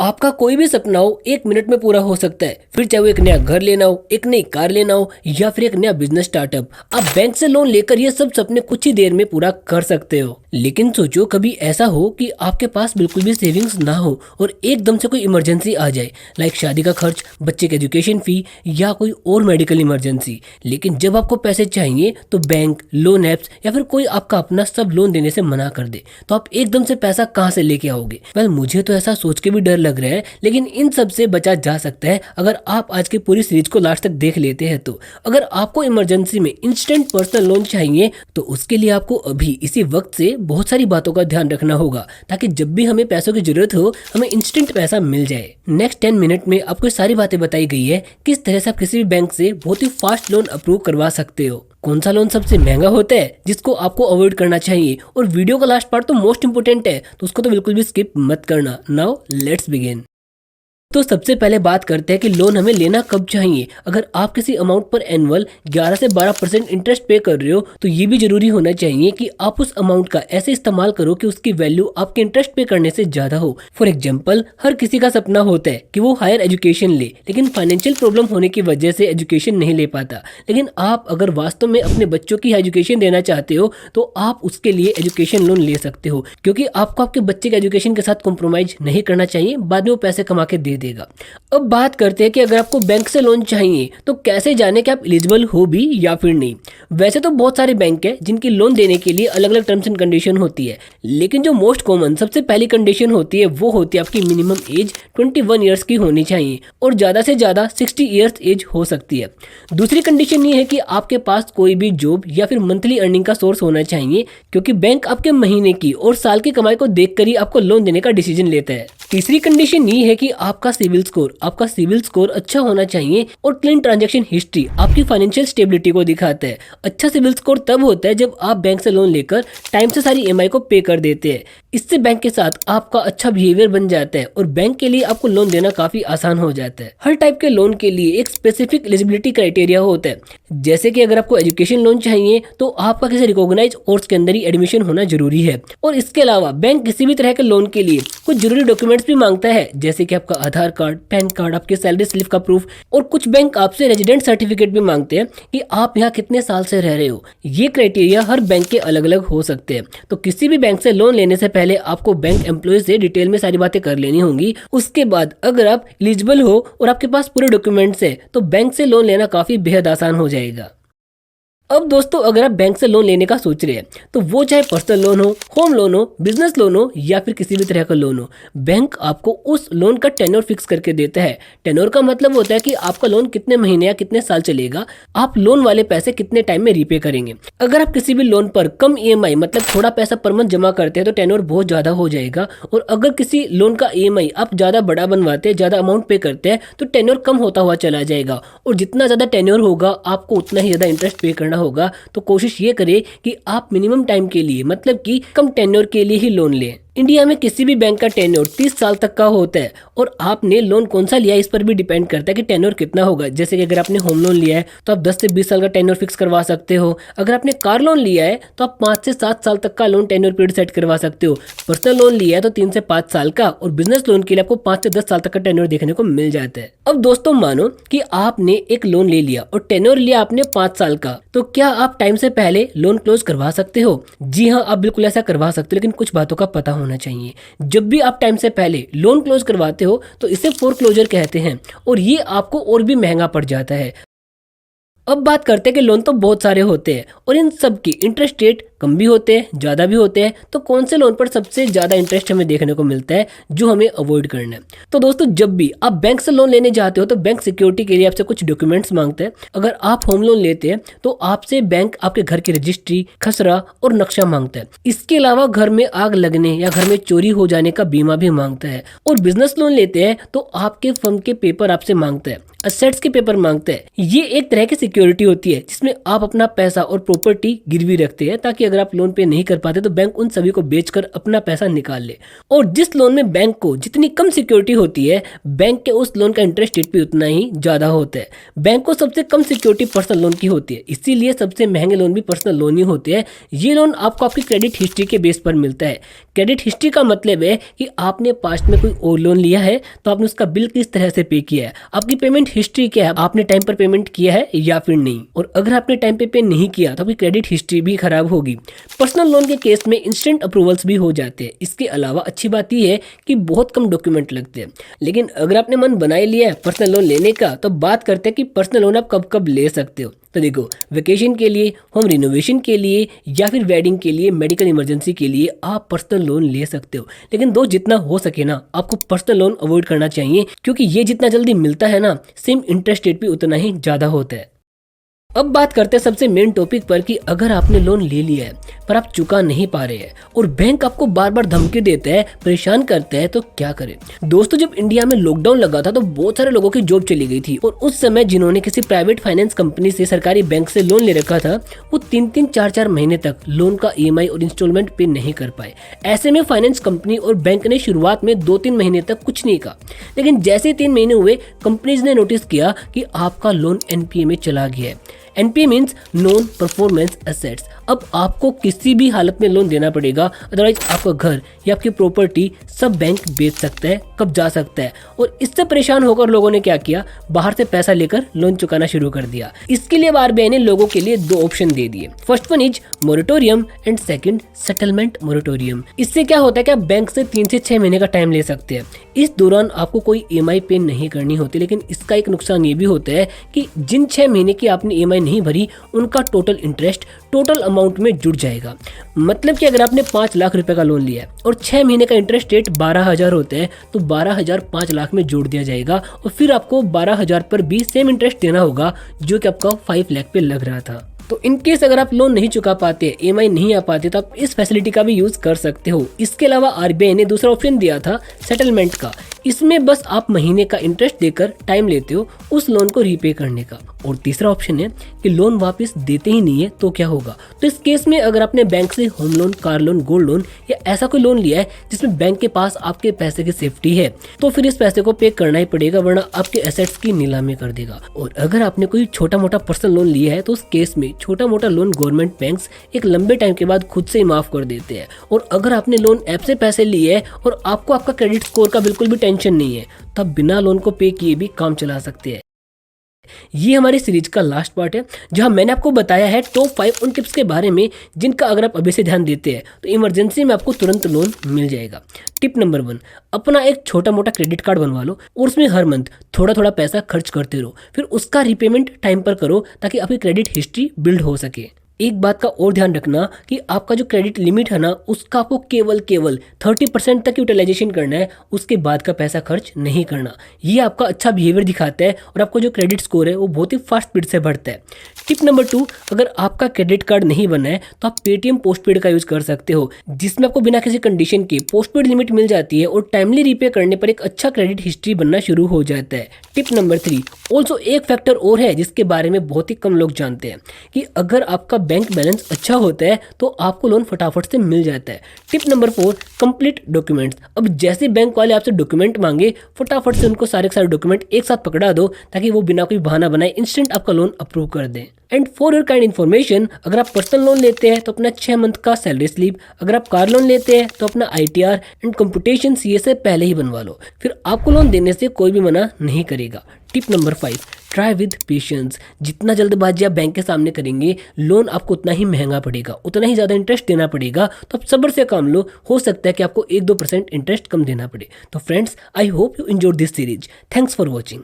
आपका कोई भी सपना हो 1 मिनट में पूरा हो सकता है। फिर चाहे वो एक नया घर लेना हो, एक नई कार लेना हो या फिर एक नया बिजनेस स्टार्टअप, आप बैंक से लोन लेकर ये सब सपने कुछ ही देर में पूरा कर सकते हो। लेकिन सोचो कभी ऐसा हो कि आपके पास बिल्कुल भी सेविंग्स ना हो और एकदम से कोई इमरजेंसी आ जाए, लाइक शादी का खर्च, बच्चे के एजुकेशन फी या कोई और मेडिकल इमरजेंसी। लेकिन जब आपको पैसे चाहिए तो बैंक, लोन एप्स या फिर कोई आपका अपना सब लोन देने से मना कर दे, तो आप एकदम से पैसा कहाँ से लेके आओगे? मुझे तो ऐसा सोच के भी डर लग रहा है, लेकिन इन सब से बचा जा सकता है अगर आप आज की पूरी सीरीज को लास्ट तक देख लेते हैं। तो अगर आपको इमरजेंसी में इंस्टेंट पर्सनल लोन चाहिए तो उसके लिए आपको अभी इसी वक्त से बहुत सारी बातों का ध्यान रखना होगा, ताकि जब भी हमें पैसों की जरूरत हो हमें इंस्टेंट पैसा मिल जाए। नेक्स्ट 10 मिनट में आपको सारी बातें बताई गई है किस तरह से आप किसी भी बैंक से बहुत ही फास्ट लोन अप्रूव करवा सकते हो, कौन सा लोन सबसे महंगा होता है जिसको आपको अवॉइड करना चाहिए, और वीडियो का लास्ट पार्ट तो मोस्ट इंपोर्टेंट है, तो उसको तो बिल्कुल भी स्किप मत करना। Now let's begin. तो सबसे पहले बात करते हैं कि लोन हमें लेना कब चाहिए। अगर आप किसी अमाउंट पर एनुअल 11 से 12% इंटरेस्ट पे कर रहे हो तो ये भी जरूरी होना चाहिए कि आप उस अमाउंट का ऐसे इस्तेमाल करो कि उसकी वैल्यू आपके इंटरेस्ट पे करने से ज्यादा हो। फॉर एग्जाम्पल, हर किसी का सपना होता है कि वो हायर एजुकेशन ले, लेकिन फाइनेंशियल प्रॉब्लम होने की वजह से एजुकेशन नहीं ले पाता। लेकिन आप अगर वास्तव में अपने बच्चों की एजुकेशन देना चाहते हो तो आप उसके लिए एजुकेशन लोन ले सकते हो, क्योंकि आपको आपके बच्चे के एजुकेशन के साथ कॉम्प्रोमाइज नहीं करना चाहिए, बाद में वो पैसे कमा के दे देगा। अब बात करते हैं कि अगर आपको बैंक से लोन चाहिए तो कैसे जाने कि आप एलिजिबल हो भी या फिर नहीं। वैसे तो बहुत सारे बैंक है जिनकी लोन देने के लिए अलग अलग टर्म्स एंड कंडीशन होती है, लेकिन जो मोस्ट कॉमन सबसे पहली कंडीशन होती है वो होती है आपकी मिनिमम एज 21 ईयर्स की होनी चाहिए और ज्यादा से ज्यादा 60 ईयर्स एज हो सकती है। दूसरी कंडीशन ये है कि आपके पास कोई भी जॉब या फिर मंथली अर्निंग का सोर्स होना चाहिए, क्योंकि बैंक आपके महीने की और साल की कमाई को देखकर ही आपको लोन देने का डिसीजन लेता है। तीसरी कंडीशन ये है कि आपका सिविल स्कोर अच्छा होना चाहिए और क्लीन ट्रांजैक्शन हिस्ट्री आपकी फाइनेंशियल स्टेबिलिटी को दिखाता है। अच्छा सिविल स्कोर तब होता है जब आप बैंक से लोन लेकर टाइम से सारी ईएमआई को पे कर देते हैं। इससे बैंक के साथ आपका अच्छा बिहेवियर बन जाता है और बैंक के लिए आपको लोन देना काफी आसान हो जाता है। हर टाइप के लोन के लिए एक स्पेसिफिक एलिजिबिलिटी क्राइटेरिया होता है, जैसे कि अगर आपको एजुकेशन लोन चाहिए तो आपका किसी रिकॉग्नाइज्ड कोर्स के अंदर ही एडमिशन होना जरूरी है। और इसके अलावा बैंक किसी भी तरह के लोन के लिए कुछ जरूरी डॉक्यूमेंट्स भी मांगता है, जैसे कि आपका आधार कार्ड, पैन कार्ड, आपके सैलरी स्लिप का प्रूफ, और कुछ बैंक आपसे रेजिडेंट सर्टिफिकेट भी मांगते हैं कि आप यहाँ कितने साल से रह रहे हो। ये क्राइटेरिया हर बैंक के अलग अलग हो सकते हैं, तो किसी भी बैंक से लोन लेने से पहले आपको बैंक एम्प्लॉय से डिटेल में सारी बातें कर लेनी होंगी। उसके बाद अगर आप एलिजिबल हो और आपके पास पूरे डॉक्यूमेंट्स है तो बैंक से लोन लेना काफी बेहद आसान हो जाएगा। अब दोस्तों, अगर आप बैंक से लोन लेने का सोच रहे हैं तो वो चाहे पर्सनल लोन हो, होम लोन हो, बिजनेस लोन हो या फिर किसी भी तरह का लोन हो, बैंक आपको उस लोन का टेन्योर फिक्स करके देता है। टेन्योर का मतलब होता है कि आपका लोन कितने महीने या कितने साल चलेगा, आप लोन वाले पैसे कितने टाइम में रीपे करेंगे। अगर आप किसी भी लोन पर कम ईएमआई मतलब थोड़ा पैसा पर मंथ जमा करते हैं तो टेन्योर बहुत ज्यादा हो जाएगा, और अगर किसी लोन का ईएमआई आप ज्यादा बड़ा बनवाते हैं, ज्यादा अमाउंट पे करते हैं, तो टेन्योर कम होता हुआ चला जाएगा, और जितना ज्यादा टेन्योर होगा आपको उतना ही ज्यादा इंटरेस्ट पे करना होगा। तो कोशिश ये करें कि आप मिनिमम टाइम के लिए मतलब कि कम टेन्योर के लिए ही लोन लें। इंडिया में किसी भी बैंक का टेन्योर 30 साल तक का होता है, और आपने लोन कौन सा लिया इस पर भी डिपेंड करता है कि टेन्योर कितना होगा। जैसे कि अगर आपने होम लोन लिया है तो आप 10 से 20 साल का टेन्योर फिक्स करवा सकते हो। अगर आपने कार लोन लिया है तो आप 5 से 7 साल तक का लोन टेन्योर पीरियड सेट करवा सकते हो। पर्सनल लोन लिया है तो 3 से 5 साल का, और बिजनेस लोन के लिए आपको 5 से 10 साल तक का टेन्योर देखने को मिल जाता है। अब दोस्तों, मानो कि आपने एक लोन ले लिया और टेन्योर लिया आपने 5 साल का, तो क्या आप टाइम से पहले लोन क्लोज करवा सकते हो? जी हाँ, आप बिल्कुल ऐसा करवा सकते हो, लेकिन कुछ बातों का पता होना चाहिए। जब भी आप टाइम से पहले लोन क्लोज करवाते हो तो इसे फोरक्लोजर कहते हैं, और ये आपको और भी महंगा पड़ जाता है। अब बात करते हैं कि लोन तो बहुत सारे होते हैं और इन सब की इंटरेस्ट रेट कम भी होते हैं, ज़्यादा भी होते हैं, तो कौन से लोन पर सबसे ज़्यादा इंटरेस्ट हमें देखने को मिलता है जो हमें अवॉइड करना है? तो दोस्तों, जब भी आप बैंक से लोन लेने जाते हो तो बैंक सिक्योरिटी के लिए आपसे कुछ डॉक्यूमेंट्स मांगते हैं। अगर आप होम लोन लेते हैं तो आपसे बैंक आपके घर की रजिस्ट्री, खसरा और नक्शा मांगता है। इसके अलावा घर में आग लगने या घर में चोरी हो जाने का बीमा भी मांगता है। और बिजनेस लोन लेते हैं तो आपके फर्म के पेपर आपसे मांगता है, असेट्स के पेपर मांगते हैं। ये एक तरह की सिक्योरिटी होती है जिसमें आप अपना पैसा और प्रॉपर्टी गिरवी रखते हैं ताकि कि अगर आप लोन पे नहीं कर पाते तो बैंक उन सभी को बेचकर अपना पैसा निकाल ले। और जिस लोन में बैंक को जितनी कम सिक्योरिटी होती है, बैंक के उस लोन का इंटरेस्ट रेट भी उतना ही ज्यादा होता है। बैंक को सबसे कम सिक्योरिटी पर्सनल लोन की होती है, इसीलिए सबसे महंगे लोन भी पर्सनल लोन ही होते हैं। ये लोन आपको आपकी क्रेडिट हिस्ट्री के बेस पर मिलता है। क्रेडिट हिस्ट्री का मतलब है कि आपने पास्ट में कोई और लोन लिया है तो आपने उसका बिल किस तरह से पे किया है, आपकी पेमेंट हिस्ट्री क्या है, आपने टाइम पर पेमेंट किया है या फिर नहीं। और अगर आपने टाइम पे नहीं किया तो आपकी क्रेडिट हिस्ट्री भी खराब होगी। पर्सनल लोन के केस में इंस्टेंट अप्रूवल्स भी हो जाते हैं। इसके अलावा अच्छी बात यह है कि बहुत कम डॉक्यूमेंट लगते हैं। लेकिन अगर आपने मन बना ही लिया है पर्सनल लोन लेने का, तो बात करते हैं कि पर्सनल लोन आप कब कब ले सकते हो। तो देखो, वेकेशन के लिए, होम रिनोवेशन के लिए या फिर वेडिंग के लिए, मेडिकल इमरजेंसी के लिए आप पर्सनल लोन ले सकते हो। लेकिन दोस्त, जितना हो सके ना आपको पर्सनल लोन अवॉइड करना चाहिए, क्योंकि ये जितना जल्दी मिलता है ना, सेम इंटरेस्ट रेट भी उतना ही ज्यादा होता है। अब बात करते हैं सबसे मेन टॉपिक पर कि अगर आपने लोन ले लिया है पर आप चुका नहीं पा रहे हैं और बैंक आपको बार बार धमकी देता है, परेशान करता है, तो क्या करें। दोस्तों, जब इंडिया में लॉकडाउन लगा था तो बहुत सारे लोगों की जॉब चली गई थी और उस समय जिन्होंने किसी प्राइवेट फाइनेंस कंपनी से, सरकारी बैंक से लोन ले रखा था, वो 3-3, 4-4 महीने तक लोन का EMI और इंस्टॉलमेंट पे नहीं कर पाए। ऐसे में फाइनेंस कंपनी और बैंक ने शुरुआत में 2-3 महीने तक कुछ नहीं कहा, लेकिन जैसे 3 महीने हुए कंपनीज ने नोटिस किया कि आपका लोन NPA में चला गया है। NPA means non performance assets. अब आपको किसी भी हालत में लोन देना पड़ेगा, अदरवाइज आपका घर या आपकी प्रॉपर्टी सब बैंक बेच सकता है, कब्जा सकता है। और इससे परेशान होकर लोगों ने क्या किया, बाहर से पैसा लेकर लोन चुकाना शुरू कर दिया। इसके लिए RBI ने लोगों के लिए 2 ऑप्शन दे दिए। First one is moratorium and second settlement moratorium. इससे क्या होता है कि आप बैंक से 3 से 6 महीने का टाइम ले सकते हैं। इस दौरान आपको कोई EMI पे नहीं करनी होती, लेकिन इसका एक नुकसान ये भी होता है कि जिन 6 महीने की आपने EMI नहीं भरी, उनका टोटल इंटरेस्ट टोटल अमाउंट में जुड़ जाएगा। मतलब कि अगर आपने 5 लाख रुपए का लोन लिया है और 6 महीने का इंटरेस्ट रेट 12,000 होता है, तो 12,000 5 लाख में जोड़ दिया जाएगा और फिर आपको 12,000 पर भी सेम इंटरेस्ट देना होगा जो कि आपका 5 लाख पे लग रहा था। तो इन केस अगर आप लोन नहीं चुका पाते, EMI नहीं आ पाते, तो आप इस फैसिलिटी का भी यूज कर सकते हो। इसके अलावा RBI ने दूसरा ऑप्शन दिया था सेटलमेंट का। इसमें बस आप महीने का इंटरेस्ट देकर टाइम लेते हो उस लोन को रीपे करने का। और तीसरा ऑप्शन है कि लोन वापस देते ही नहीं है तो क्या होगा। तो इस केस में अगर आपने बैंक से home loan, car loan, gold loan या ऐसा कोई लोन लिया है जिसमें बैंक के पास आपके पैसे की सेफ्टी है, तो फिर इस पैसे को पे करना ही पड़ेगा, वरना आपके एसेट्स की नीलामी कर देगा। और अगर आपने कोई छोटा मोटा पर्सनल लोन लिया है तो उस केस में छोटा मोटा लोन गवर्नमेंट बैंक्स एक लंबे टाइम के बाद खुद से ही माफ कर देते हैं। और अगर आपने लोन ऐप से पैसे लिए है और आपको आपका क्रेडिट स्कोर का बिल्कुल भी टेंशन नहीं है, तब बिना लोन को पे किए भी काम चला सकते हैं। ये हमारी सीरीज का लास्ट पार्ट है, जहां मैंने आपको बताया है टॉप 5 उन टिप्स के बारे में जिनका अगर आप अभी से ध्यान देते हैं तो इमरजेंसी में आपको तुरंत लोन मिल जाएगा। टिप नंबर 1, अपना एक छोटा मोटा क्रेडिट कार्ड बनवा लो और उसमें हर मंथ थोड़ा थोड़ा पैसा खर्च करते रहो, फिर उसका रीपेमेंट टाइम पर करो ताकि आपकी क्रेडिट हिस्ट्री बिल्ड हो सके। एक बात का और ध्यान रखना कि आपका जो क्रेडिट लिमिट है ना, उसका आपको केवल 30% तक यूटिलाइजेशन करना है, उसके बाद का पैसा खर्च नहीं करना। ये आपका अच्छा बिहेवियर दिखाता है और आपका जो क्रेडिट स्कोर है वो बहुत ही फास्ट स्पीड से बढ़ता है। टिप नंबर 2, अगर आपका क्रेडिट कार्ड नहीं बना है तो आप पेटीएम पोस्टपेड का यूज कर सकते हो, जिसमें आपको बिना किसी कंडीशन के पोस्टपेड लिमिट मिल जाती है और टाइमली रीपे करने पर एक अच्छा क्रेडिट हिस्ट्री बनना शुरू हो जाता है। टिप नंबर 3, ऑल्सो एक फैक्टर और है जिसके बारे में बहुत ही कम लोग जानते हैं कि अगर आपका बैंक बैलेंस अच्छा होता है तो आपको लोन फटाफट से मिल जाता है। Tip number 4, complete documents. अब जैसे बैंक वाले आपसे डॉक्यूमेंट मांगे, फटाफट से उनको सारे डॉक्यूमेंट एक साथ पकड़ा दो ताकि वो बिना कोई बहाना बनाए इंस्टेंट आपका लोन अप्रूव कर दें। And for your kind information, अगर आप पर्सनल लोन लेते हैं तो अपना 6 मंथ का सैलरी स्लिप, अगर आप कार लोन लेते हैं तो अपना ITR एंड कंप्यूटेशन CA से पहले ही बनवा लो, फिर आपको लोन देने से कोई भी मना नहीं करेगा। Tip number 5, try with patience. जितना जल्दबाजी आप बैंक के सामने करेंगे, लोन आपको उतना ही महंगा पड़ेगा, उतना ही ज़्यादा इंटरेस्ट देना पड़ेगा। तो आप सब्र से काम लो, हो सकता है कि आपको 1-2% इंटरेस्ट कम देना पड़े। तो friends, I hope you enjoyed this series. Thanks for watching.